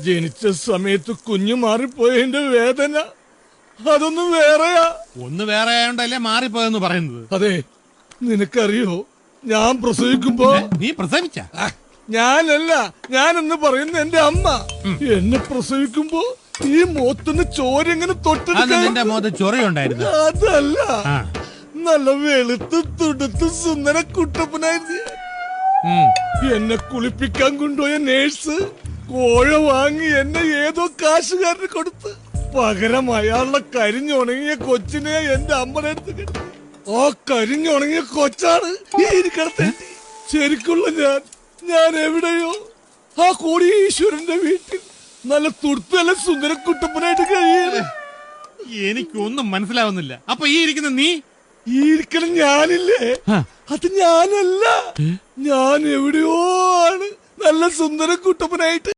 ജനിച്ച സമയത്ത് കുഞ്ഞു മാറിപ്പോയതിന്റെ വേദന അതൊന്നും വേറെയാ. ഒന്ന് വേറെ ആയോണ്ടല്ലേ മാറിപ്പോയെന്ന് പറയുന്നത്. അതെ, നിനക്കറിയോ, ഞാൻ പ്രസവിക്കുമ്പോ നീ പ്രസവിച്ച? ഞാനല്ല, ഞാനെന്ന് പറയുന്ന എന്റെ അമ്മ എന്നെ പ്രസവിക്കുമ്പോ ഈ മുഖത്തുനിന്ന് ചോര എങ്ങനെ നിന്റെ മുഖത്ത് ചൊറിയുണ്ടായിരുന്നു? അതല്ല, നല്ല വെളുത്ത് തുടുത്ത് സുന്ദര കുട്ടപ്പനായിരുന്നു. എന്നെ കുളിപ്പിക്കാൻ കൊണ്ടുപോയ നേഴ്സ് കോഴ വാങ്ങി എന്നെ ഏതോ കാശുകാരന് കൊടുത്ത് പകരം അയാളുടെ കരിഞ്ഞുണങ്ങിയ കൊച്ചിനെ എന്റെ അമ്മയുടെ അടുത്ത് കിട്ടി. ആ കരിഞ്ഞുണങ്ങിയ കൊച്ചാണ് ഈ ഇരിക്കണത്തെ. ശരിക്കുള്ള ഞാൻ എവിടെയോ ആ കോടീശ്വരന്റെ വീട്ടിൽ നല്ല തുടുത്തല്ല സുന്ദര കുട്ടപ്പനായിട്ട് കഴിയാണ്. എനിക്കൊന്നും മനസ്സിലാവുന്നില്ല. അപ്പൊ ഈ ഇരിക്കുന്ന നീ? ഈ ഇരിക്കണം ഞാനില്ലേ, അത് ഞാനല്ല. ഞാൻ എവിടെയോ ആണ് നല്ല സുന്ദര കുട്ടപ്പനായിട്ട്.